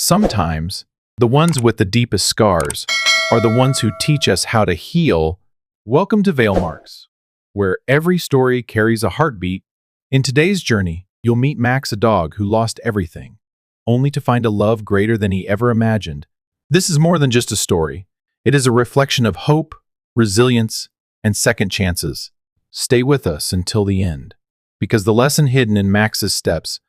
Sometimes, the ones with the deepest scars are the ones who teach us how to heal. Welcome to Veil Marks, where every story carries a heartbeat. In today's journey, you'll meet Max, a dog who lost everything, only to find a love greater than he ever imagined. This is more than just a story. It is a reflection of hope, resilience, and second chances. Stay with us until the end, because the lesson hidden in Max's steps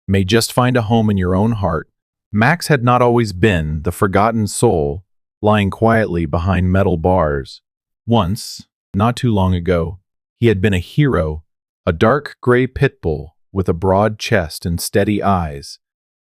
may just find a home in your own heart. Max had not always been the forgotten soul lying quietly behind metal bars. Once, not too long ago, he had been a hero, a dark gray pit bull with a broad chest and steady eyes.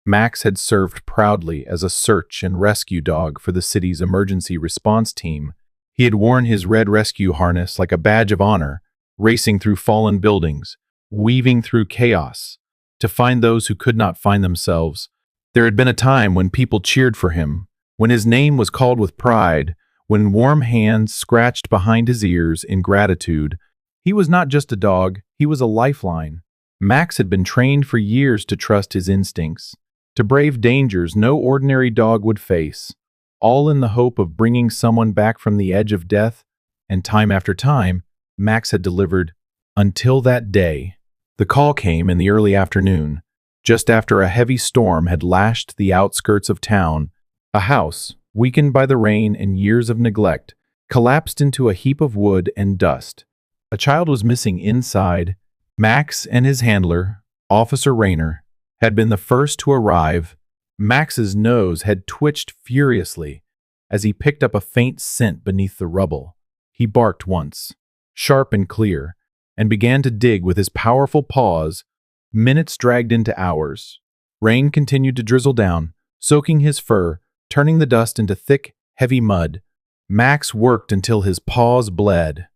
Max had served proudly as a search and rescue dog for the city's emergency response team. He had worn his red rescue harness like a badge of honor, racing through fallen buildings, weaving through chaos, to find those who could not find themselves. There had been a time when people cheered for him, when his name was called with pride, when warm hands scratched behind his ears in gratitude. He was not just a dog, he was a lifeline. Max had been trained for years to trust his instincts, to brave dangers no ordinary dog would face, all in the hope of bringing someone back from the edge of death. And time after time, Max had delivered, until that day. The call came in the early afternoon, just after a heavy storm had lashed the outskirts of town. A house, weakened by the rain and years of neglect, collapsed into a heap of wood and dust. A child was missing inside. Max and his handler, Officer Rayner, had been the first to arrive. Max's nose had twitched furiously as he picked up a faint scent beneath the rubble. He barked once, sharp and clear, and began to dig with his powerful paws. Minutes dragged into hours. Rain continued to drizzle down, soaking his fur, turning the dust into thick, heavy mud. Max worked until his paws bled,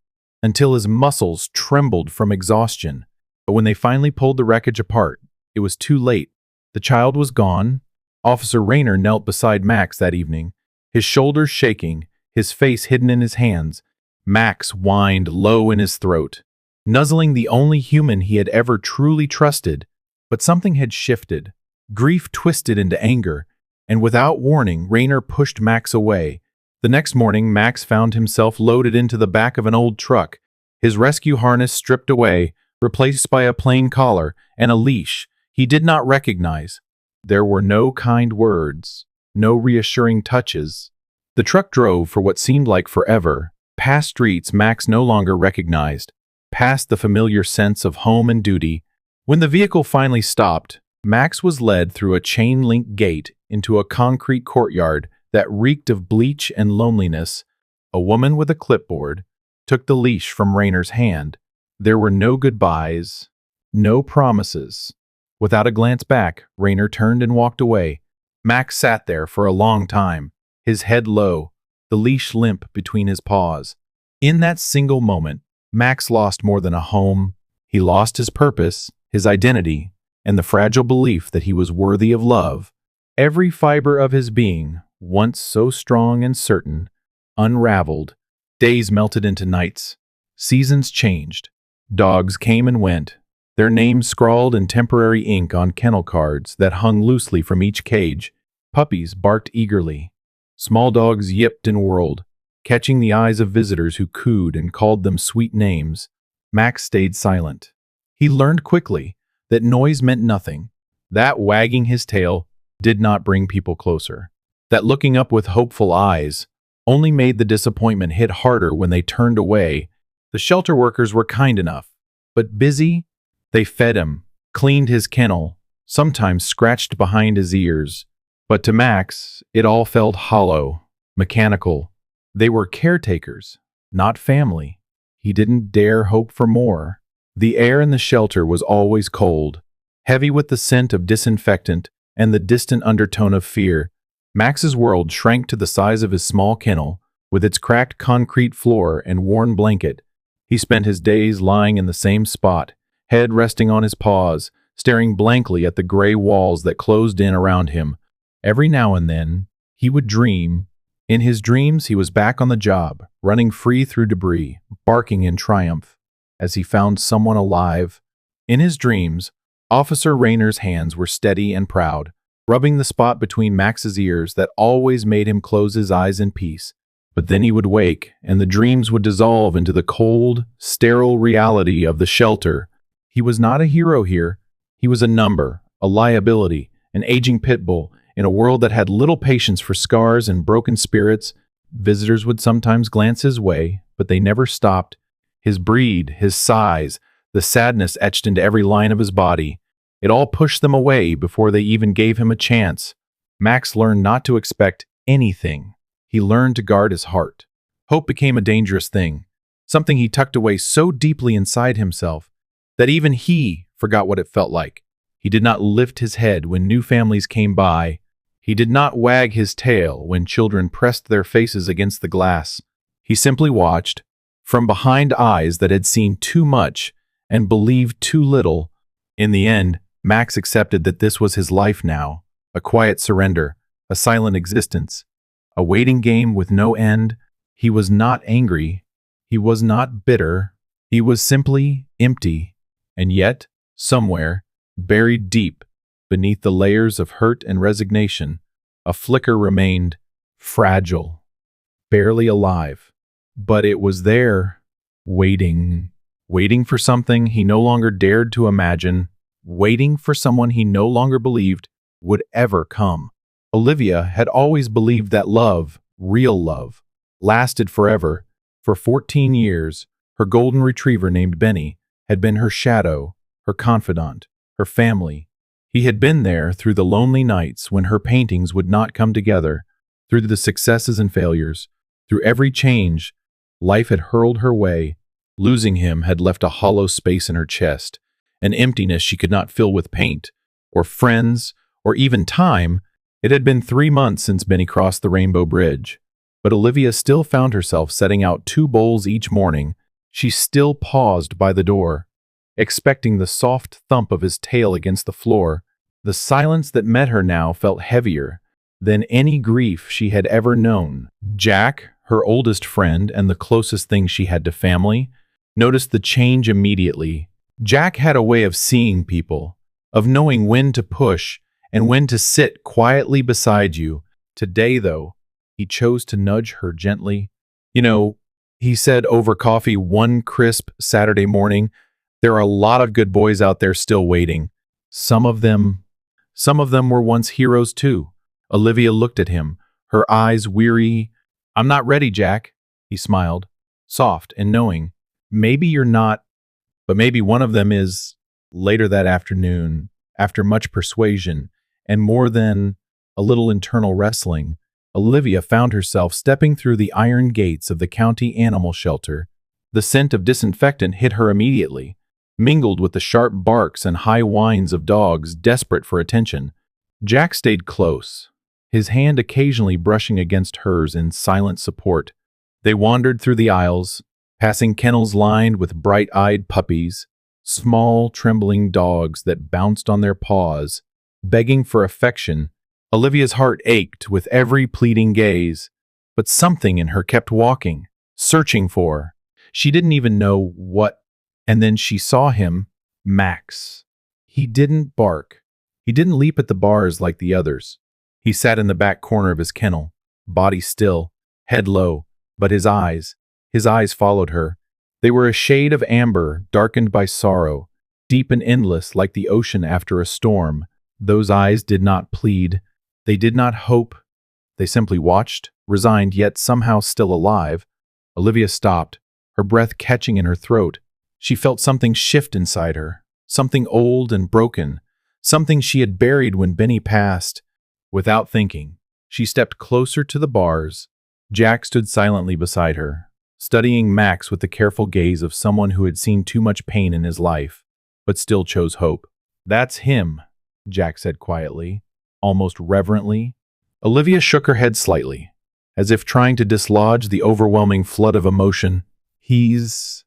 until his muscles trembled from exhaustion. But when they finally pulled the wreckage apart, it was too late. The child was gone. Officer Rayner knelt beside Max that evening, his shoulders shaking, his face hidden in his hands. Max whined low in his throat, nuzzling the only human he had ever truly trusted. But something had shifted. Grief twisted into anger, and without warning, Rayner pushed Max away. The next morning, Max found himself loaded into the back of an old truck, his rescue harness stripped away, replaced by a plain collar and a leash he did not recognize. There were no kind words, no reassuring touches. The truck drove for what seemed like forever, past streets Max no longer recognized, past the familiar sense of home and duty. When the vehicle finally stopped, Max was led through a chain-link gate into a concrete courtyard that reeked of bleach and loneliness. A woman with a clipboard took the leash from Rayner's hand. There were no goodbyes, no promises. Without a glance back, Rayner turned and walked away. Max sat there for a long time, his head low, the leash limp between his paws. In that single moment, Max lost more than a home. He lost his purpose, his identity, and the fragile belief that he was worthy of love. Every fiber of his being, once so strong and certain, unraveled. Days melted into nights. Seasons changed. Dogs came and went, their names scrawled in temporary ink on kennel cards that hung loosely from each cage. Puppies barked eagerly. Small dogs yipped and whirled, catching the eyes of visitors who cooed and called them sweet names. Max stayed silent. He learned quickly that noise meant nothing, that wagging his tail did not bring people closer, that looking up with hopeful eyes only made the disappointment hit harder when they turned away. The shelter workers were kind enough, but busy. They fed him, cleaned his kennel, sometimes scratched behind his ears. But to Max, it all felt hollow, mechanical. They were caretakers, not family. He didn't dare hope for more. The air in the shelter was always cold, heavy with the scent of disinfectant and the distant undertone of fear. Max's world shrank to the size of his small kennel, with its cracked concrete floor and worn blanket. He spent his days lying in the same spot, head resting on his paws, staring blankly at the gray walls that closed in around him. Every now and then, he would dream. In his dreams, he was back on the job, running free through debris, barking in triumph as he found someone alive. In his dreams, Officer Rayner's hands were steady and proud, rubbing the spot between Max's ears that always made him close his eyes in peace. But then he would wake, and the dreams would dissolve into the cold, sterile reality of the shelter. He was not a hero here. He was a number, a liability, an aging pit bull, in a world that had little patience for scars and broken spirits. Visitors would sometimes glance his way, but they never stopped. His breed, his size, the sadness etched into every line of his body, it all pushed them away before they even gave him a chance. Max learned not to expect anything. He learned to guard his heart. Hope became a dangerous thing, something he tucked away so deeply inside himself that even he forgot what it felt like. He did not lift his head when new families came by. He did not wag his tail when children pressed their faces against the glass. He simply watched, from behind eyes that had seen too much and believed too little. In the end, Max accepted that this was his life now, a quiet surrender, a silent existence, a waiting game with no end. He was not angry. He was not bitter. He was simply empty. And yet, somewhere, buried deep beneath the layers of hurt and resignation, a flicker remained, fragile, barely alive. But it was there, waiting for something he no longer dared to imagine, waiting for someone he no longer believed would ever come. Olivia had always believed that love, real love, lasted forever. For 14 years, her golden retriever named Benny had been her shadow, her confidant, her family. He had been there through the lonely nights when her paintings would not come together, through the successes and failures, through every change life had hurled her way. Losing him had left a hollow space in her chest, an emptiness she could not fill with paint, or friends, or even time. It had been 3 months since Benny crossed the Rainbow Bridge, but Olivia still found herself setting out 2 bowls each morning. She still paused by the door, expecting the soft thump of his tail against the floor. The silence that met her now felt heavier than any grief she had ever known. Jack, her oldest friend and the closest thing she had to family, noticed the change immediately. Jack had a way of seeing people, of knowing when to push and when to sit quietly beside you. Today, though, he chose to nudge her gently. "You know," he said over coffee one crisp Saturday morning, "there are a lot of good boys out there still waiting. Some of them were once heroes too." Olivia looked at him, her eyes weary. "I'm not ready, Jack," he smiled, soft and knowing. "Maybe you're not, but maybe one of them is." Later that afternoon, after much persuasion and more than a little internal wrestling, Olivia found herself stepping through the iron gates of the county animal shelter. The scent of disinfectant hit her immediately, mingled with the sharp barks and high whines of dogs desperate for attention. Jack stayed close, his hand occasionally brushing against hers in silent support. They wandered through the aisles, passing kennels lined with bright-eyed puppies, small, trembling dogs that bounced on their paws, begging for affection. Olivia's heart ached with every pleading gaze, but something in her kept walking, searching for. She didn't even know what. And then she saw him, Max. He didn't bark. He didn't leap at the bars like the others. He sat in the back corner of his kennel, body still, head low, but his eyes followed her. They were a shade of amber, darkened by sorrow, deep and endless like the ocean after a storm. Those eyes did not plead. They did not hope. They simply watched, resigned yet somehow still alive. Olivia stopped, her breath catching in her throat. She felt something shift inside her, something old and broken, something she had buried when Benny passed. Without thinking, she stepped closer to the bars. Jack stood silently beside her, studying Max with the careful gaze of someone who had seen too much pain in his life, but still chose hope. "That's him," Jack said quietly, almost reverently. Olivia shook her head slightly, as if trying to dislodge the overwhelming flood of emotion. He's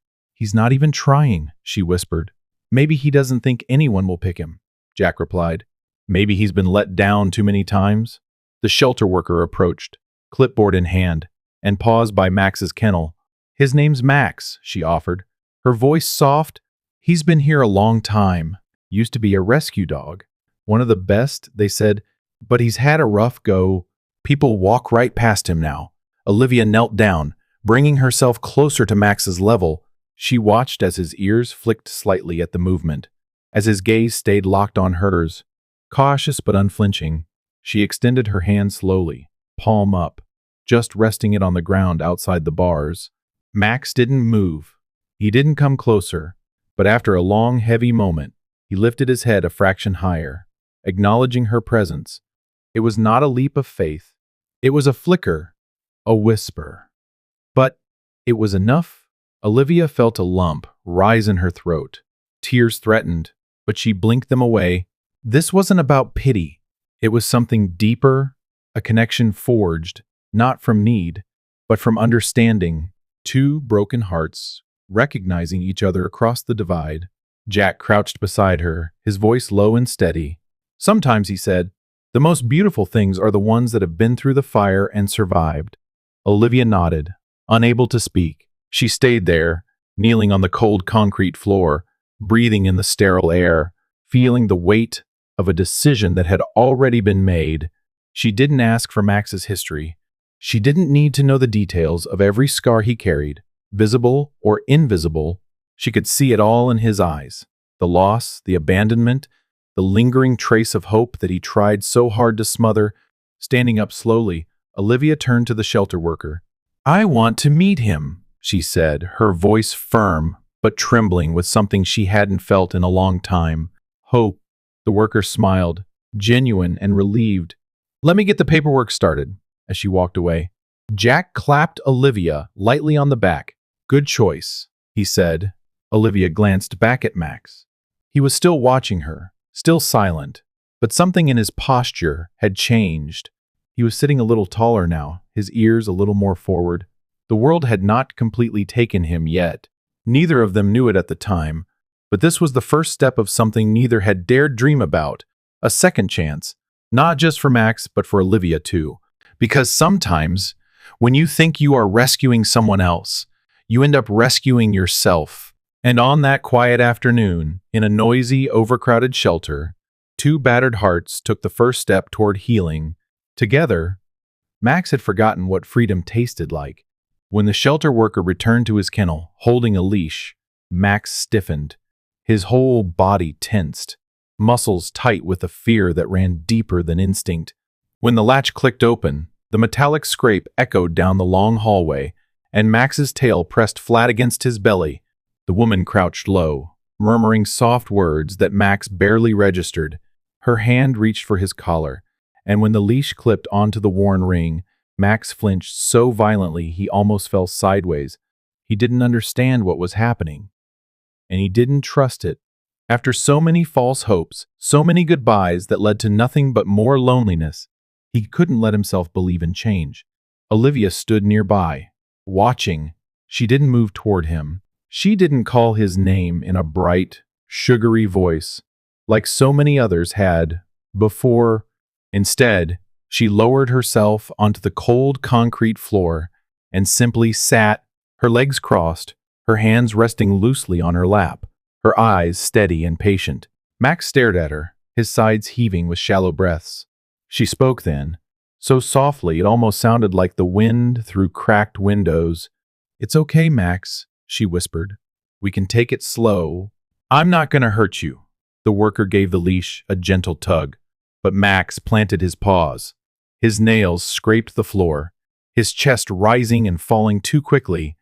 not even trying," she whispered. "Maybe he doesn't think anyone will pick him," Jack replied. "Maybe he's been let down too many times." The shelter worker approached, clipboard in hand, and paused by Max's kennel. "His name's Max," she offered, her voice soft. "He's been here a long time. Used to be a rescue dog. One of the best," they said. But he's had a rough go. People walk right past him now. Olivia knelt down, bringing herself closer to Max's level. She watched as his ears flicked slightly at the movement, as his gaze stayed locked on hers. Cautious but unflinching, she extended her hand slowly, palm up, just resting it on the ground outside the bars. Max didn't move. He didn't come closer, but after a long, heavy moment, he lifted his head a fraction higher, acknowledging her presence. It was not a leap of faith. It was a flicker, a whisper. But it was enough. Olivia felt a lump rise in her throat. Tears threatened, but she blinked them away. This wasn't about pity. It was something deeper, a connection forged, not from need, but from understanding. Two broken hearts, recognizing each other across the divide. Jack crouched beside her, his voice low and steady. Sometimes, he said, the most beautiful things are the ones that have been through the fire and survived. Olivia nodded, unable to speak. She stayed there, kneeling on the cold concrete floor, breathing in the sterile air, feeling the weight of a decision that had already been made. She didn't ask for Max's history. She didn't need to know the details of every scar he carried, visible or invisible. She could see it all in his eyes. The loss, the abandonment, the lingering trace of hope that he tried so hard to smother. Standing up slowly, Olivia turned to the shelter worker. "I want to meet him," she said, her voice firm but trembling with something she hadn't felt in a long time. Hope. The worker smiled, genuine and relieved. "Let me get the paperwork started," as she walked away. Jack clapped Olivia lightly on the back. "Good choice," he said. Olivia glanced back at Max. He was still watching her, still silent, but something in his posture had changed. He was sitting a little taller now, his ears a little more forward. The world had not completely taken him yet. Neither of them knew it at the time, but this was the first step of something neither had dared dream about, a second chance, not just for Max, but for Olivia too. Because sometimes, when you think you are rescuing someone else, you end up rescuing yourself. And on that quiet afternoon, in a noisy, overcrowded shelter, two battered hearts took the first step toward healing. Together, Max had forgotten what freedom tasted like. When the shelter worker returned to his kennel, holding a leash, Max stiffened. His whole body tensed, muscles tight with a fear that ran deeper than instinct. When the latch clicked open, the metallic scrape echoed down the long hallway, and Max's tail pressed flat against his belly. The woman crouched low, murmuring soft words that Max barely registered. Her hand reached for his collar, and when the leash clipped onto the worn ring, Max flinched so violently he almost fell sideways. He didn't understand what was happening, and he didn't trust it. After so many false hopes, so many goodbyes that led to nothing but more loneliness, he couldn't let himself believe in change. Olivia stood nearby, watching. She didn't move toward him. She didn't call his name in a bright, sugary voice, like so many others had before. Instead, she lowered herself onto the cold concrete floor and simply sat, her legs crossed, her hands resting loosely on her lap, her eyes steady and patient. Max stared at her, his sides heaving with shallow breaths. She spoke then, so softly it almost sounded like the wind through cracked windows. "It's okay, Max," she whispered. "We can take it slow. I'm not going to hurt you." The worker gave the leash a gentle tug, but Max planted his paws. His nails scraped the floor, his chest rising and falling too quickly.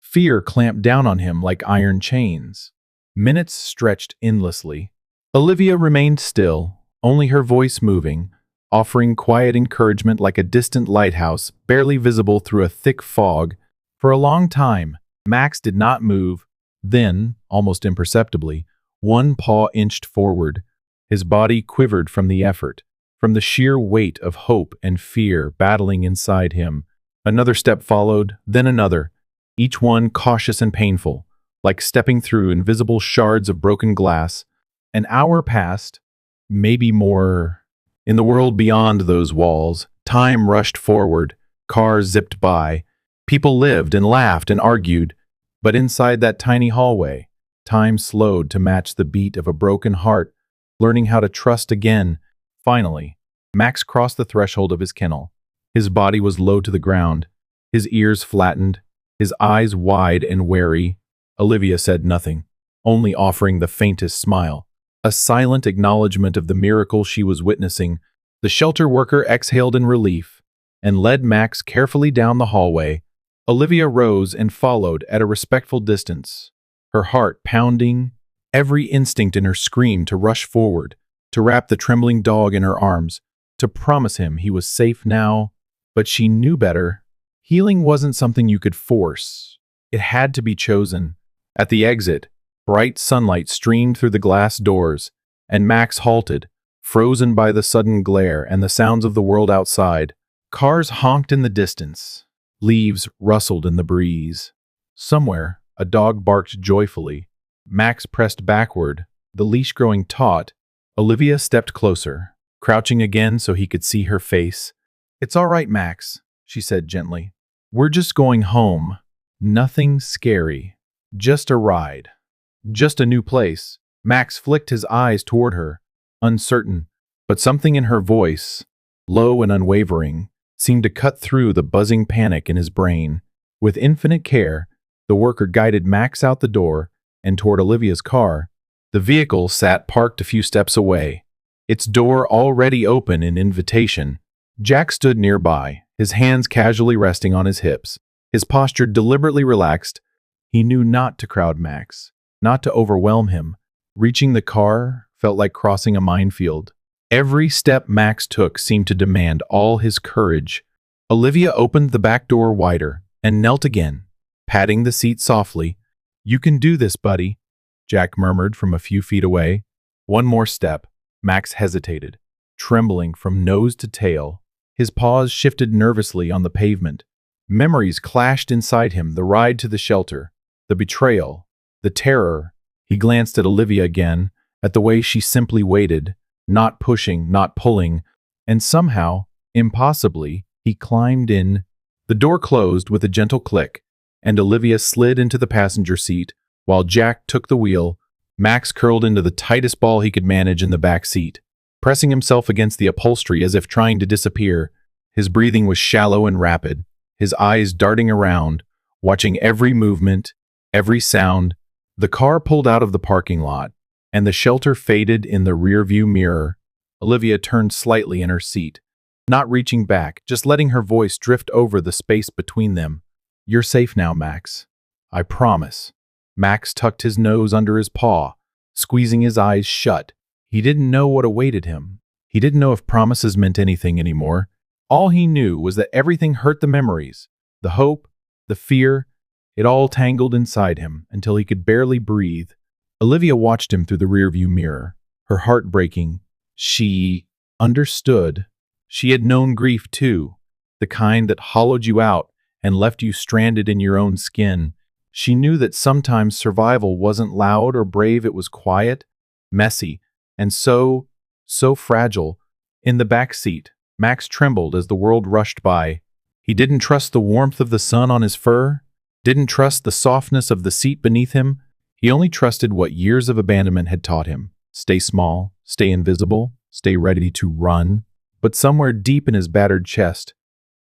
Fear clamped down on him like iron chains. Minutes stretched endlessly. Olivia remained still, only her voice moving, offering quiet encouragement like a distant lighthouse barely visible through a thick fog. For a long time, Max did not move. Then, almost imperceptibly, one paw inched forward. His body quivered from the effort, from the sheer weight of hope and fear battling inside him. Another step followed, then another, each one cautious and painful, like stepping through invisible shards of broken glass. An hour passed, maybe more. In the world beyond those walls, time rushed forward, cars zipped by, people lived and laughed and argued. But inside that tiny hallway, time slowed to match the beat of a broken heart, learning how to trust again. Finally, Max crossed the threshold of his kennel. His body was low to the ground, his ears flattened, his eyes wide and wary. Olivia said nothing, only offering the faintest smile, a silent acknowledgement of the miracle she was witnessing. The shelter worker exhaled in relief and led Max carefully down the hallway. Olivia rose and followed at a respectful distance, her heart pounding, every instinct in her screamed to rush forward, to wrap the trembling dog in her arms, to promise him he was safe now. But she knew better. Healing wasn't something you could force. It had to be chosen. At the exit, bright sunlight streamed through the glass doors, and Max halted, frozen by the sudden glare and the sounds of the world outside. Cars honked in the distance. Leaves rustled in the breeze. Somewhere, a dog barked joyfully. Max pressed backward, the leash growing taut. Olivia stepped closer, crouching again so he could see her face. "It's all right, Max," she said gently. "We're just going home. Nothing scary. Just a ride. Just a new place." Max flicked his eyes toward her, uncertain, but something in her voice, low and unwavering, seemed to cut through the buzzing panic in his brain. With infinite care, the worker guided Max out the door and toward Olivia's car. The vehicle sat parked a few steps away, its door already open in invitation. Jack stood nearby, his hands casually resting on his hips, his posture deliberately relaxed. He knew not to crowd Max, not to overwhelm him. Reaching the car felt like crossing a minefield. Every step Max took seemed to demand all his courage. Olivia opened the back door wider and knelt again, patting the seat softly. "You can do this, buddy," Jack murmured from a few feet away. One more step. Max hesitated, trembling from nose to tail. His paws shifted nervously on the pavement. Memories clashed inside him, the ride to the shelter, the betrayal, the terror. He glanced at Olivia again, at the way she simply waited, not pushing, not pulling, and somehow, impossibly, he climbed in. The door closed with a gentle click, and Olivia slid into the passenger seat, while Jack took the wheel. Max curled into the tightest ball he could manage in the back seat, pressing himself against the upholstery as if trying to disappear. His breathing was shallow and rapid, his eyes darting around, watching every movement, every sound. The car pulled out of the parking lot, and the shelter faded in the rearview mirror. Olivia turned slightly in her seat, not reaching back, just letting her voice drift over the space between them. "You're safe now, Max. I promise." Max tucked his nose under his paw, squeezing his eyes shut. He didn't know what awaited him. He didn't know if promises meant anything anymore. All he knew was that everything hurt: the memories, the hope, the fear. It all tangled inside him until he could barely breathe. Olivia watched him through the rearview mirror, her heart breaking. She understood. She had known grief too, the kind that hollowed you out and left you stranded in your own skin. She knew that sometimes survival wasn't loud or brave, it was quiet, messy, and so fragile. In the back seat, Max trembled as the world rushed by. He didn't trust the warmth of the sun on his fur, didn't trust the softness of the seat beneath him. He only trusted what years of abandonment had taught him. Stay small, stay invisible, stay ready to run. But somewhere deep in his battered chest,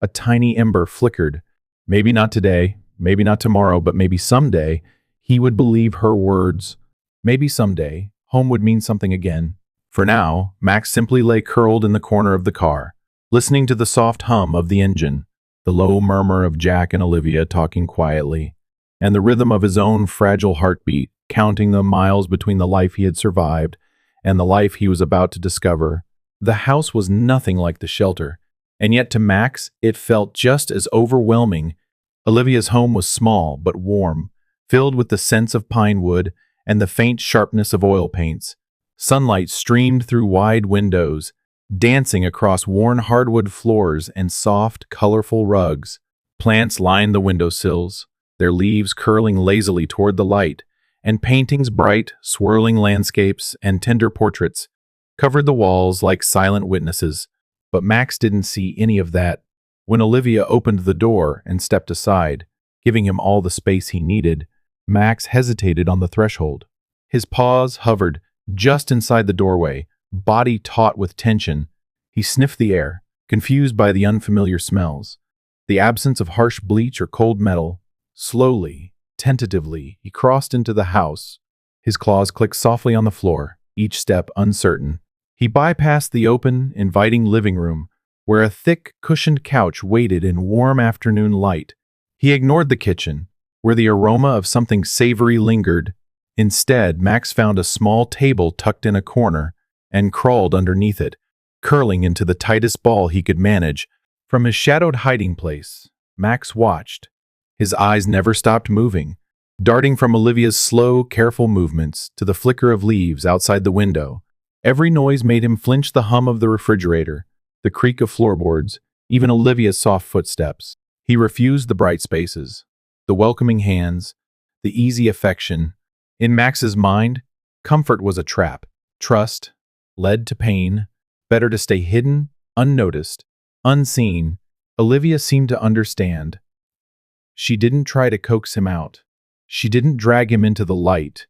a tiny ember flickered. Maybe not today, maybe not tomorrow, but maybe someday he would believe her words. Maybe someday home would mean something again. For now, Max simply lay curled in the corner of the car, listening to the soft hum of the engine, the low murmur of Jack and Olivia talking quietly, and the rhythm of his own fragile heartbeat, counting the miles between the life he had survived and the life he was about to discover. The house was nothing like the shelter, and yet to Max it felt just as overwhelming. Olivia's home was small but warm, filled with the scents of pine wood and the faint sharpness of oil paints. Sunlight streamed through wide windows, dancing across worn hardwood floors and soft, colorful rugs. Plants lined the windowsills, their leaves curling lazily toward the light, and paintings, bright, swirling landscapes and tender portraits, covered the walls like silent witnesses. But Max didn't see any of that. When Olivia opened the door and stepped aside, giving him all the space he needed, Max hesitated on the threshold. His paws hovered just inside the doorway, body taut with tension. He sniffed the air, confused by the unfamiliar smells, the absence of harsh bleach or cold metal. Slowly, tentatively, he crossed into the house. His claws clicked softly on the floor, each step uncertain. He bypassed the open, inviting living room, where a thick, cushioned couch waited in warm afternoon light. He ignored the kitchen, where the aroma of something savory lingered. Instead, Max found a small table tucked in a corner and crawled underneath it, curling into the tightest ball he could manage. From his shadowed hiding place, Max watched. His eyes never stopped moving, darting from Olivia's slow, careful movements to the flicker of leaves outside the window. Every noise made him flinch: the hum of the refrigerator, the creak of floorboards, even Olivia's soft footsteps. He refused the bright spaces, the welcoming hands, the easy affection. In Max's mind, comfort was a trap. Trust led to pain. Better to stay hidden, unnoticed, unseen. Olivia seemed to understand. She didn't try to coax him out. She didn't drag him into the light.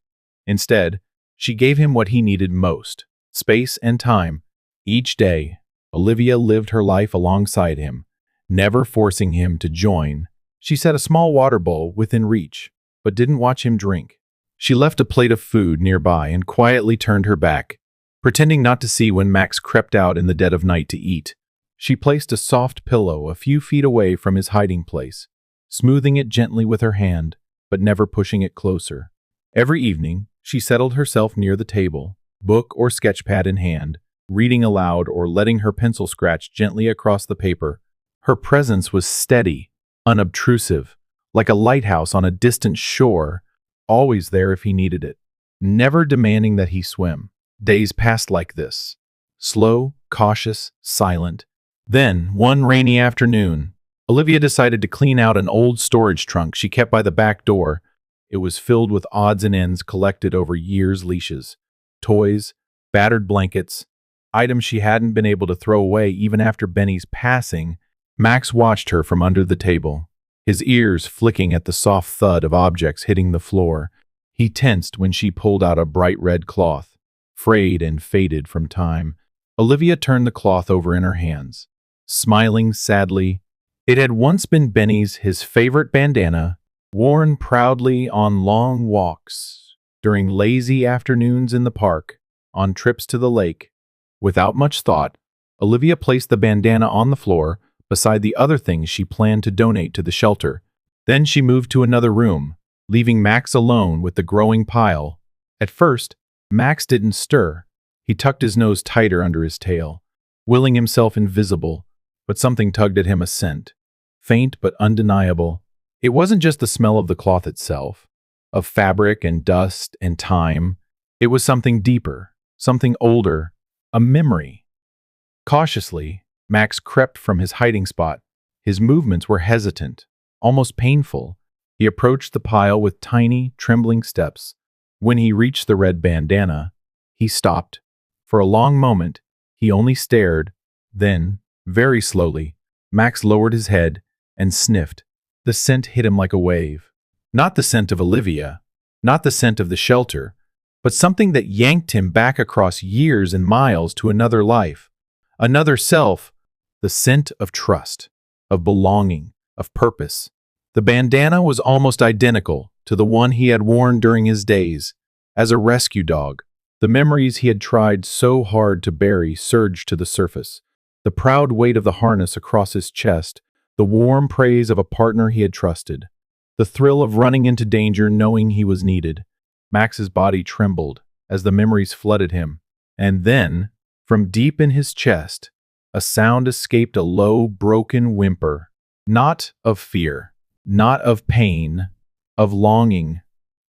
Instead, she gave him what he needed most: space and time. Each day, Olivia lived her life alongside him, never forcing him to join. She set a small water bowl within reach, but didn't watch him drink. She left a plate of food nearby and quietly turned her back, pretending not to see when Max crept out in the dead of night to eat. She placed a soft pillow a few feet away from his hiding place, smoothing it gently with her hand, but never pushing it closer. Every evening, she settled herself near the table, book or sketchpad in hand, reading aloud or letting her pencil scratch gently across the paper. Her presence was steady, unobtrusive, like a lighthouse on a distant shore, always there if he needed it, never demanding that he swim. Days passed like this, slow, cautious, silent. Then, one rainy afternoon, Olivia decided to clean out an old storage trunk she kept by the back door. It was filled with odds and ends collected over years' leashes, toys, battered blankets, items she hadn't been able to throw away even after Benny's passing. Max watched her from under the table, his ears flicking at the soft thud of objects hitting the floor. He tensed when she pulled out a bright red cloth, frayed and faded from time. Olivia turned the cloth over in her hands, smiling sadly. It had once been Benny's, his favorite bandana, worn proudly on long walks, during lazy afternoons in the park, on trips to the lake. Without much thought, Olivia placed the bandana on the floor beside the other things she planned to donate to the shelter. Then she moved to another room, leaving Max alone with the growing pile. At first, Max didn't stir. He tucked his nose tighter under his tail, willing himself invisible, but something tugged at him, a scent, faint but undeniable. It wasn't just the smell of the cloth itself, of fabric and dust and time. It was something deeper, something older, a memory. Cautiously, Max crept from his hiding spot. His movements were hesitant, almost painful. He approached the pile with tiny, trembling steps. When he reached the red bandana, he stopped. For a long moment, he only stared. Then, very slowly, Max lowered his head and sniffed. The scent hit him like a wave. Not the scent of Olivia, not the scent of the shelter, but something that yanked him back across years and miles to another life, another self, the scent of trust, of belonging, of purpose. The bandana was almost identical to the one he had worn during his days as a rescue dog. The memories he had tried so hard to bury surged to the surface. The proud weight of the harness across his chest, the warm praise of a partner he had trusted, the thrill of running into danger knowing he was needed. Max's body trembled as the memories flooded him. And then, from deep in his chest, a sound escaped, a low, broken whimper. Not of fear, not of pain, of longing.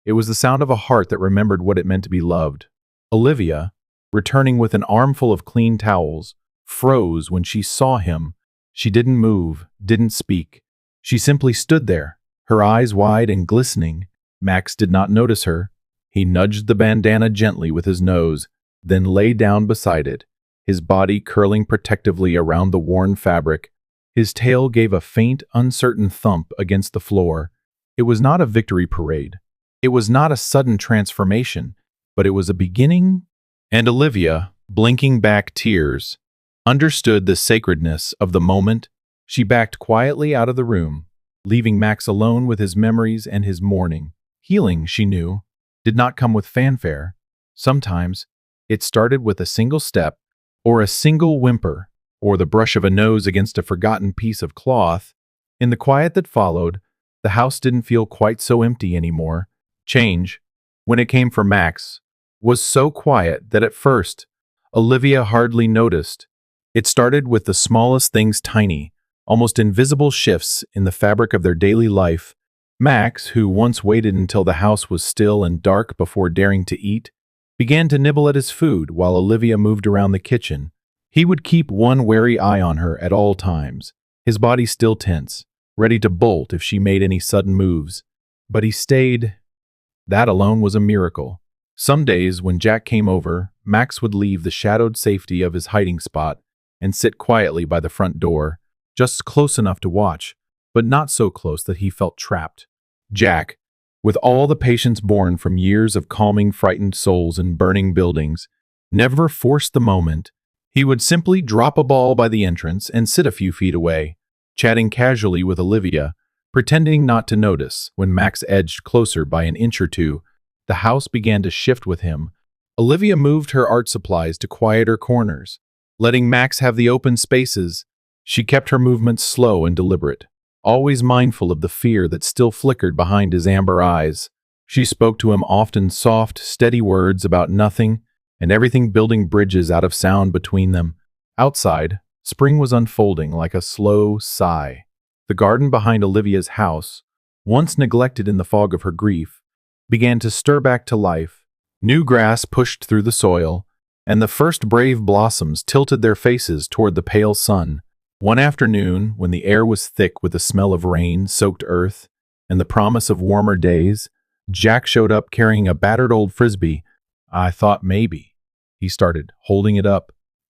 It was the sound of a heart that remembered what it meant to be loved. Olivia, returning with an armful of clean towels, froze when she saw him. She didn't move, didn't speak. She simply stood there, her eyes wide and glistening. Max did not notice her. He nudged the bandana gently with his nose, then lay down beside it, his body curling protectively around the worn fabric. His tail gave a faint, uncertain thump against the floor. It was not a victory parade. It was not a sudden transformation, but it was a beginning. And Olivia, blinking back tears, understood the sacredness of the moment, she backed quietly out of the room, leaving Max alone with his memories and his mourning. Healing, she knew, did not come with fanfare. Sometimes it started with a single step, or a single whimper, or the brush of a nose against a forgotten piece of cloth. In the quiet that followed, the house didn't feel quite so empty anymore. Change, when it came for Max, was so quiet that at first, Olivia hardly noticed. It started with the smallest things, tiny, almost invisible shifts in the fabric of their daily life. Max, who once waited until the house was still and dark before daring to eat, began to nibble at his food while Olivia moved around the kitchen. He would keep one wary eye on her at all times, his body still tense, ready to bolt if she made any sudden moves. But he stayed. That alone was a miracle. Some days, when Jack came over, Max would leave the shadowed safety of his hiding spot and sit quietly by the front door, just close enough to watch, but not so close that he felt trapped. Jack, with all the patience born from years of calming frightened souls in burning buildings, never forced the moment. He would simply drop a ball by the entrance and sit a few feet away, chatting casually with Olivia, pretending not to notice. When Max edged closer by an inch or two, the house began to shift with him. Olivia moved her art supplies to quieter corners, letting Max have the open spaces. She kept her movements slow and deliberate, always mindful of the fear that still flickered behind his amber eyes. She spoke to him often soft, steady words about nothing and everything, building bridges out of sound between them. Outside, spring was unfolding like a slow sigh. The garden behind Olivia's house, once neglected in the fog of her grief, began to stir back to life. New grass pushed through the soil, and the first brave blossoms tilted their faces toward the pale sun. One afternoon, when the air was thick with the smell of rain-soaked earth and the promise of warmer days, Jack showed up carrying a battered old frisbee. "I thought maybe," he started, holding it up.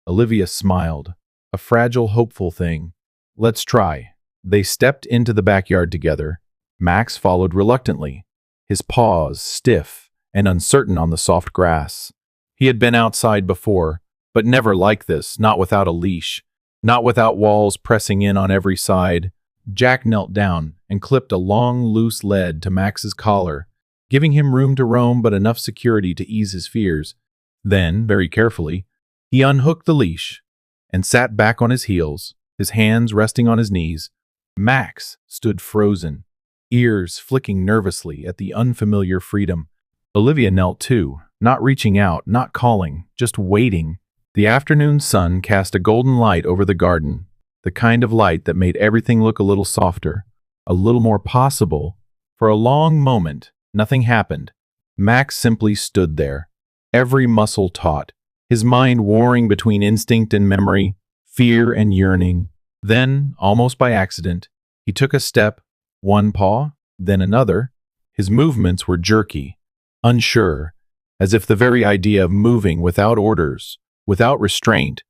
Olivia smiled. "A fragile, hopeful thing. Let's try." They stepped into the backyard together. Max followed reluctantly, his paws stiff and uncertain on the soft grass. He had been outside before, but never like this, not without a leash, not without walls pressing in on every side. Jack knelt down and clipped a long, loose lead to Max's collar, giving him room to roam but enough security to ease his fears. Then, very carefully, he unhooked the leash and sat back on his heels, his hands resting on his knees. Max stood frozen, ears flicking nervously at the unfamiliar freedom. Olivia knelt too, not reaching out, not calling, just waiting. The afternoon sun cast a golden light over the garden, the kind of light that made everything look a little softer, a little more possible. For a long moment, nothing happened. Max simply stood there, every muscle taut, his mind warring between instinct and memory, fear and yearning. Then, almost by accident, he took a step, one paw, then another. His movements were jerky, unsure, as if the very idea of moving without orders, without restraint,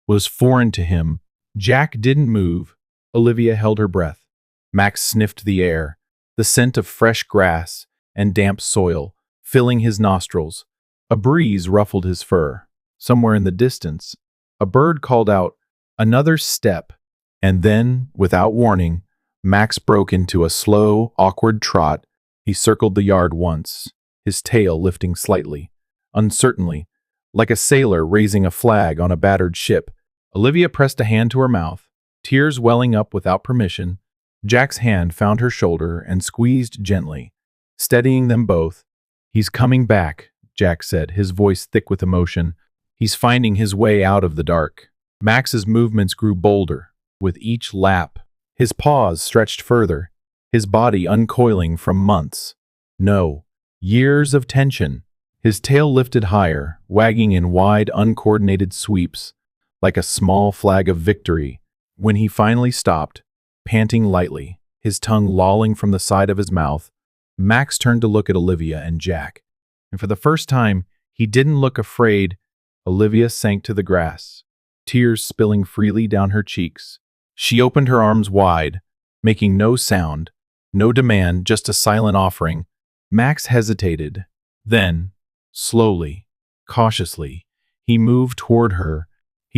was foreign to him. Jack didn't move. Olivia held her breath. Max sniffed the air, the scent of fresh grass and damp soil, filling his nostrils. A breeze ruffled his fur. Somewhere in the distance, a bird called out, "Another step." And then, without warning, Max broke into a slow, awkward trot. He circled the yard once, his tail lifting slightly, uncertainly, like a sailor raising a flag on a battered ship. Olivia pressed a hand to her mouth, tears welling up without permission. Jack's hand found her shoulder and squeezed gently, steadying them both. "He's coming back," Jack said, his voice thick with emotion. "He's finding his way out of the dark." Max's movements grew bolder with each lap. His paws stretched further, his body uncoiling from months, no, years of tension. His tail lifted higher, wagging in wide, uncoordinated sweeps, like a small flag of victory. When he finally stopped, panting lightly, his tongue lolling from the side of his mouth, Max turned to look at Olivia and Jack. And for the first time, he didn't look afraid. Olivia sank to the grass, tears spilling freely down her cheeks. She opened her arms wide, making no sound, no demand, just a silent offering. Max hesitated. Then, slowly, cautiously, he moved toward her.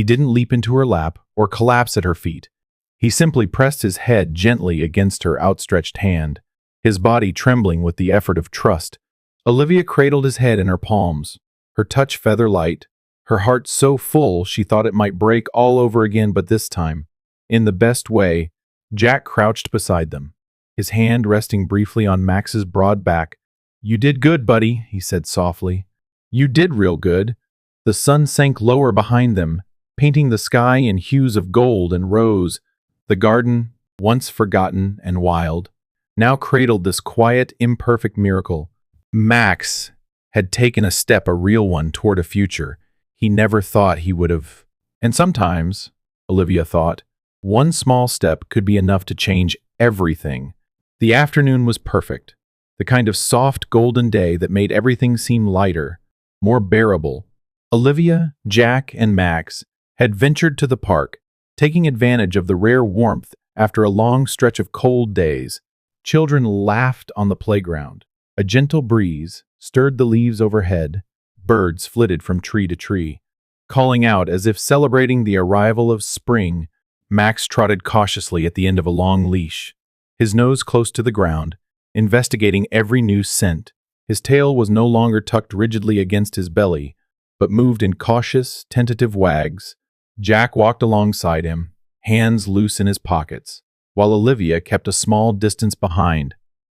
He didn't leap into her lap or collapse at her feet. He simply pressed his head gently against her outstretched hand, his body trembling with the effort of trust. Olivia cradled his head in her palms, her touch feather light, her heart so full she thought it might break all over again, but this time, in the best way, Jack crouched beside them, his hand resting briefly on Max's broad back. "You did good, buddy," he said softly. "You did real good." The sun sank lower behind them, painting the sky in hues of gold and rose. The garden, once forgotten and wild, now cradled this quiet, imperfect miracle. Max had taken a step, a real one, toward a future he never thought he would have. And sometimes, Olivia thought, one small step could be enough to change everything. The afternoon was perfect, the kind of soft golden day that made everything seem lighter, more bearable. Olivia, Jack, and Max had ventured to the park, taking advantage of the rare warmth after a long stretch of cold days. Children laughed on the playground. A gentle breeze stirred the leaves overhead. Birds flitted from tree to tree, calling out as if celebrating the arrival of spring. Max trotted cautiously at the end of a long leash, his nose close to the ground, investigating every new scent. His tail was no longer tucked rigidly against his belly, but moved in cautious, tentative wags. Jack walked alongside him, hands loose in his pockets, while Olivia kept a small distance behind,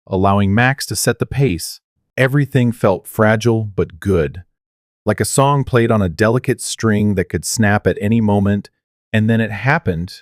allowing Max to set the pace. Everything felt fragile but good, like a song played on a delicate string that could snap at any moment. And then it happened.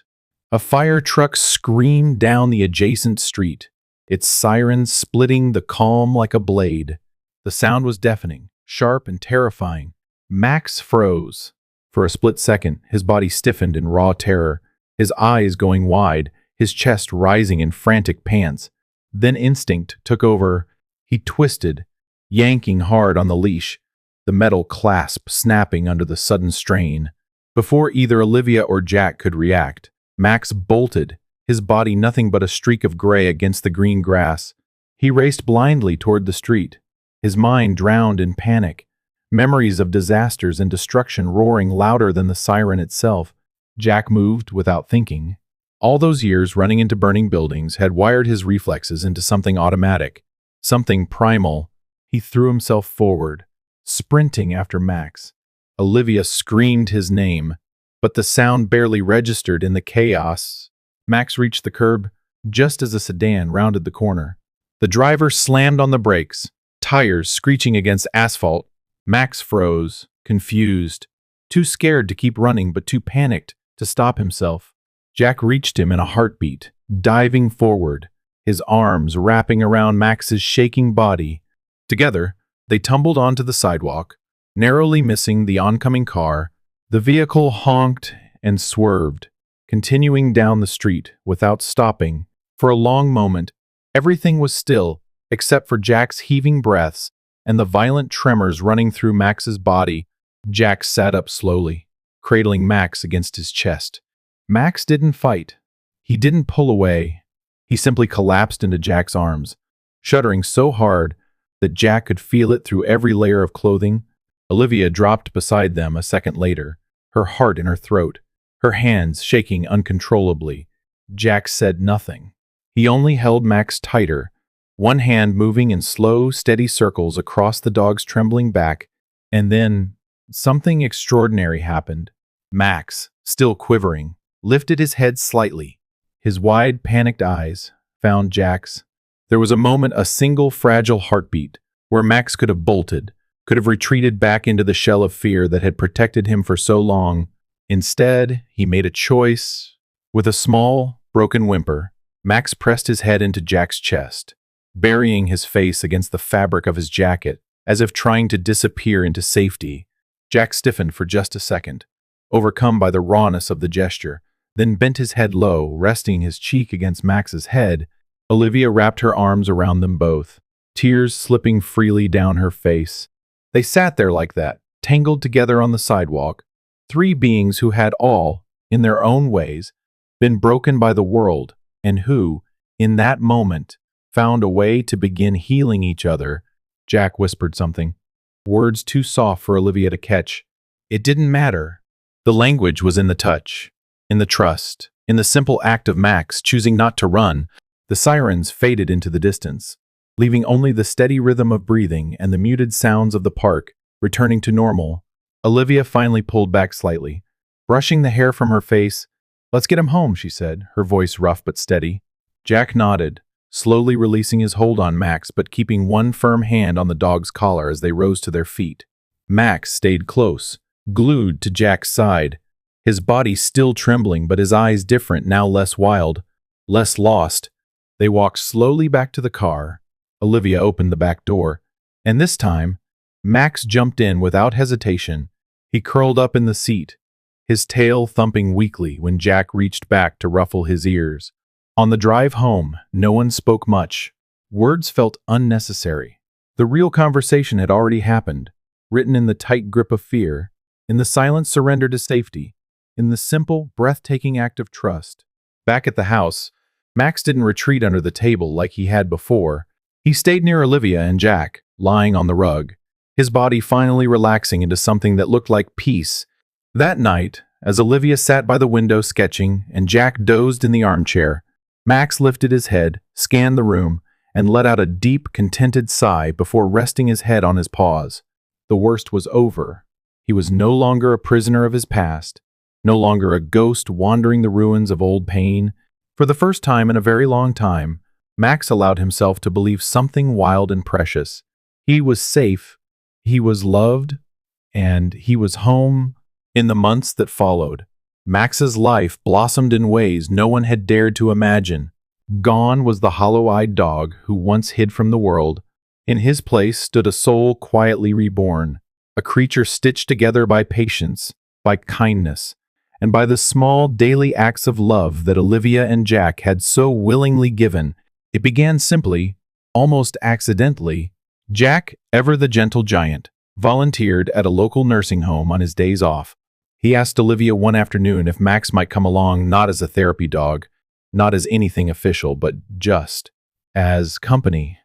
A fire truck screamed down the adjacent street, its sirens splitting the calm like a blade. The sound was deafening, sharp and terrifying. Max froze. For a split second, his body stiffened in raw terror, his eyes going wide, his chest rising in frantic pants. Then instinct took over. He twisted, yanking hard on the leash, the metal clasp snapping under the sudden strain. Before either Olivia or Jack could react, Max bolted, his body nothing but a streak of gray against the green grass. He raced blindly toward the street, his mind drowned in panic, memories of disasters and destruction roaring louder than the siren itself. Jack moved without thinking. All those years running into burning buildings had wired his reflexes into something automatic, something primal. He threw himself forward, sprinting after Max. Olivia screamed his name, but the sound barely registered in the chaos. Max reached the curb just as a sedan rounded the corner. The driver slammed on the brakes, tires screeching against asphalt. Max froze, confused, too scared to keep running but too panicked to stop himself. Jack reached him in a heartbeat, diving forward, his arms wrapping around Max's shaking body. Together, they tumbled onto the sidewalk, narrowly missing the oncoming car. The vehicle honked and swerved, continuing down the street without stopping. For a long moment, everything was still, except for Jack's heaving breaths and the violent tremors running through Max's body. Jack sat up slowly, cradling Max against his chest. Max didn't fight. He didn't pull away. He simply collapsed into Jack's arms, shuddering so hard that Jack could feel it through every layer of clothing. Olivia dropped beside them a second later, her heart in her throat, her hands shaking uncontrollably. Jack said nothing. He only held Max tighter, one hand moving in slow, steady circles across the dog's trembling back. And then something extraordinary happened. Max, still quivering, lifted his head slightly. His wide, panicked eyes found Jack's. There was a moment, a single fragile heartbeat, where Max could have bolted, could have retreated back into the shell of fear that had protected him for so long. Instead, he made a choice. With a small, broken whimper, Max pressed his head into Jack's chest, burying his face against the fabric of his jacket, as if trying to disappear into safety. Jack stiffened for just a second, overcome by the rawness of the gesture, then bent his head low, resting his cheek against Max's head. Olivia wrapped her arms around them both, tears slipping freely down her face. They sat there like that, tangled together on the sidewalk, three beings who had all, in their own ways, been broken by the world, and who, in that moment, found a way to begin healing each other. Jack whispered something, words too soft for Olivia to catch. It didn't matter. The language was in the touch, in the trust, in the simple act of Max choosing not to run. The sirens faded into the distance, leaving only the steady rhythm of breathing and the muted sounds of the park returning to normal. Olivia finally pulled back slightly, brushing the hair from her face. "Let's get him home," she said, her voice rough but steady. Jack nodded, slowly releasing his hold on Max but keeping one firm hand on the dog's collar as they rose to their feet. Max stayed close, glued to Jack's side, his body still trembling but his eyes different, now less wild, less lost. They walked slowly back to the car. Olivia opened the back door, and this time, Max jumped in without hesitation. He curled up in the seat, his tail thumping weakly when Jack reached back to ruffle his ears. On the drive home, no one spoke much. Words felt unnecessary. The real conversation had already happened, written in the tight grip of fear, in the silent surrender to safety, in the simple, breathtaking act of trust. Back at the house, Max didn't retreat under the table like he had before. He stayed near Olivia and Jack, lying on the rug, his body finally relaxing into something that looked like peace. That night, as Olivia sat by the window sketching and Jack dozed in the armchair, Max lifted his head, scanned the room, and let out a deep, contented sigh before resting his head on his paws. The worst was over. He was no longer a prisoner of his past, no longer a ghost wandering the ruins of old pain. For the first time in a very long time, Max allowed himself to believe something wild and precious. He was safe, he was loved, and he was home. In the months that followed, Max's life blossomed in ways no one had dared to imagine. Gone was the hollow-eyed dog who once hid from the world. In his place stood a soul quietly reborn, a creature stitched together by patience, by kindness, and by the small daily acts of love that Olivia and Jack had so willingly given. It began simply, almost accidentally. Jack, ever the gentle giant, volunteered at a local nursing home on his days off. He asked Olivia one afternoon if Max might come along, not as a therapy dog, not as anything official, but just as company.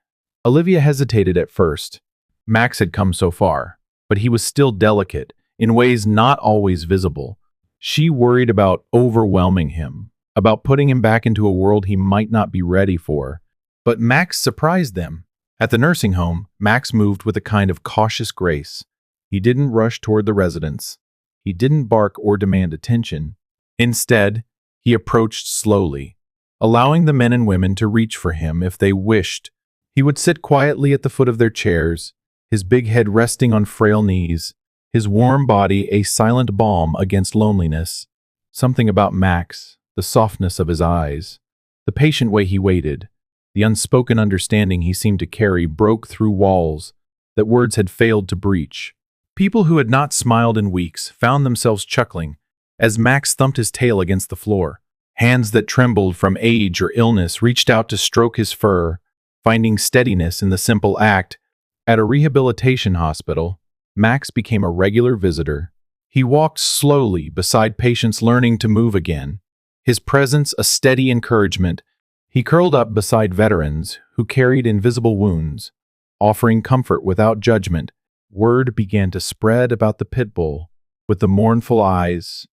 Olivia hesitated at first. Max had come so far, but he was still delicate, in ways not always visible. She worried about overwhelming him, about putting him back into a world he might not be ready for. But Max surprised them. At the nursing home, Max moved with a kind of cautious grace. He didn't rush toward the residents. He didn't bark or demand attention. Instead, he approached slowly, allowing the men and women to reach for him if they wished. He would sit quietly at the foot of their chairs, his big head resting on frail knees, his warm body a silent balm against loneliness. Something about Max, the softness of his eyes, the patient way he waited, the unspoken understanding he seemed to carry broke through walls that words had failed to breach. People who had not smiled in weeks found themselves chuckling as Max thumped his tail against the floor. Hands that trembled from age or illness reached out to stroke his fur, finding steadiness in the simple act. At a rehabilitation hospital, Max became a regular visitor. He walked slowly beside patients learning to move again, his presence a steady encouragement. He curled up beside veterans who carried invisible wounds, offering comfort without judgment. Word began to spread about the pit bull, with the mournful eyes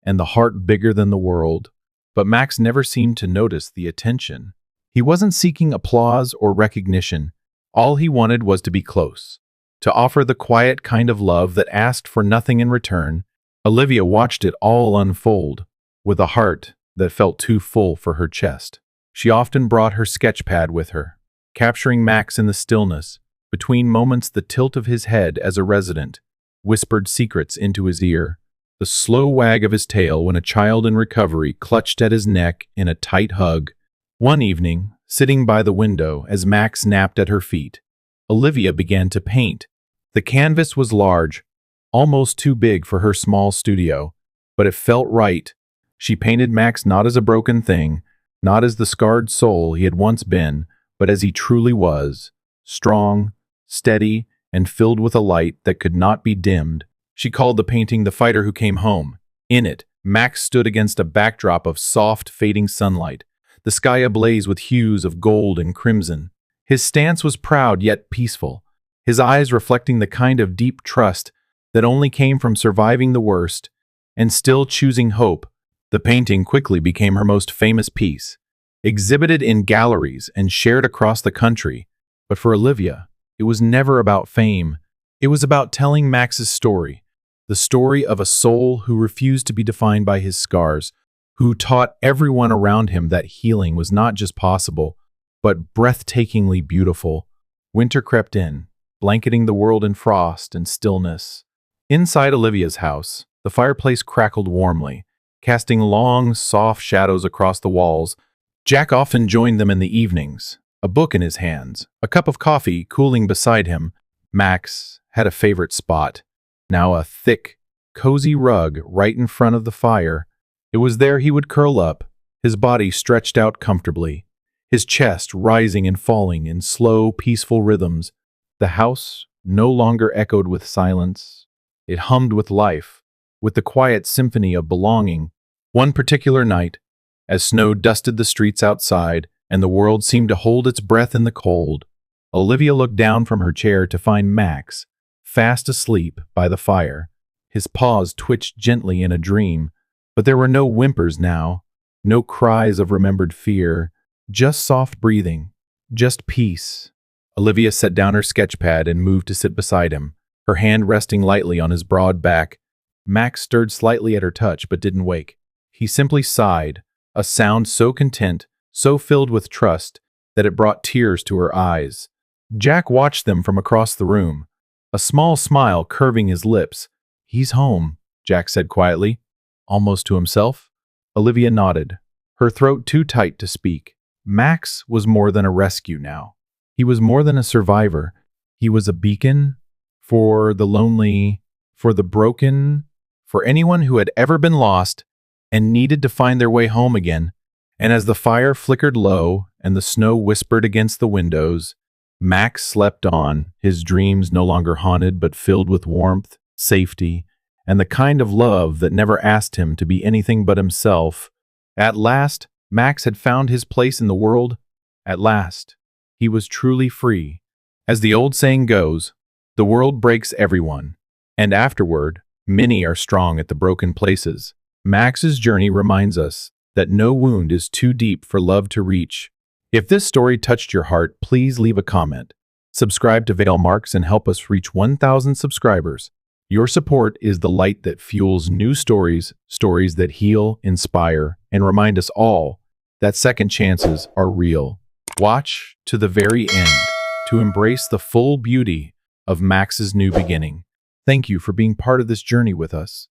and the heart bigger than the world. But Max never seemed to notice the attention. He wasn't seeking applause or recognition. All he wanted was to be close, to offer the quiet kind of love that asked for nothing in return. Olivia watched it all unfold, with a heart that felt too full for her chest. She often brought her sketch pad with her, capturing Max in the stillness. Between moments, the tilt of his head as a resident whispered secrets into his ear, the slow wag of his tail when a child in recovery clutched at his neck in a tight hug. One evening, sitting by the window as Max napped at her feet, Olivia began to paint. The canvas was large, almost too big for her small studio, but it felt right. She painted Max not as a broken thing, not as the scarred soul he had once been, but as he truly was, strong, steady, and filled with a light that could not be dimmed. She called the painting The Fighter Who Came Home. In it, Max stood against a backdrop of soft, fading sunlight, the sky ablaze with hues of gold and crimson. His stance was proud yet peaceful, his eyes reflecting the kind of deep trust that only came from surviving the worst. and still choosing hope. The painting quickly became her most famous piece, exhibited in galleries and shared across the country. But for Olivia, it was never about fame. It was about telling Max's story, the story of a soul who refused to be defined by his scars, who taught everyone around him that healing was not just possible, but breathtakingly beautiful. Winter crept in, blanketing the world in frost and stillness. Inside Olivia's house, the fireplace crackled warmly, casting long, soft shadows across the walls. Jack often joined them in the evenings, a book in his hands, a cup of coffee cooling beside him. Max had a favorite spot, now a thick, cozy rug right in front of the fire. It was there he would curl up, his body stretched out comfortably, his chest rising and falling in slow, peaceful rhythms. The house no longer echoed with silence. It hummed with life, with the quiet symphony of belonging. One particular night, as snow dusted the streets outside and the world seemed to hold its breath in the cold, Olivia looked down from her chair to find Max, fast asleep by the fire. His paws twitched gently in a dream, but there were no whimpers now, no cries of remembered fear, just soft breathing, just peace. Olivia set down her sketchpad and moved to sit beside him, her hand resting lightly on his broad back. Max stirred slightly at her touch but didn't wake. He simply sighed, a sound so content, so filled with trust, that it brought tears to her eyes. Jack watched them from across the room, a small smile curving his lips. "He's home," Jack said quietly, almost to himself. Olivia nodded, her throat too tight to speak. Max was more than a rescue now. He was more than a survivor. He was a beacon for the lonely, for the broken, for anyone who had ever been lost and needed to find their way home again. And as the fire flickered low and the snow whispered against the windows, Max slept on, his dreams no longer haunted but filled with warmth, safety, and the kind of love that never asked him to be anything but himself. At last, Max had found his place in the world. At last, he was truly free. As the old saying goes, the world breaks everyone, and afterward, many are strong at the broken places. Max's journey reminds us that no wound is too deep for love to reach. If this story touched your heart, please leave a comment. Subscribe to Vale Marks and help us reach 1,000 subscribers. Your support is the light that fuels new stories, stories that heal, inspire, and remind us all that second chances are real. Watch to the very end to embrace the full beauty of Max's new beginning. Thank you for being part of this journey with us.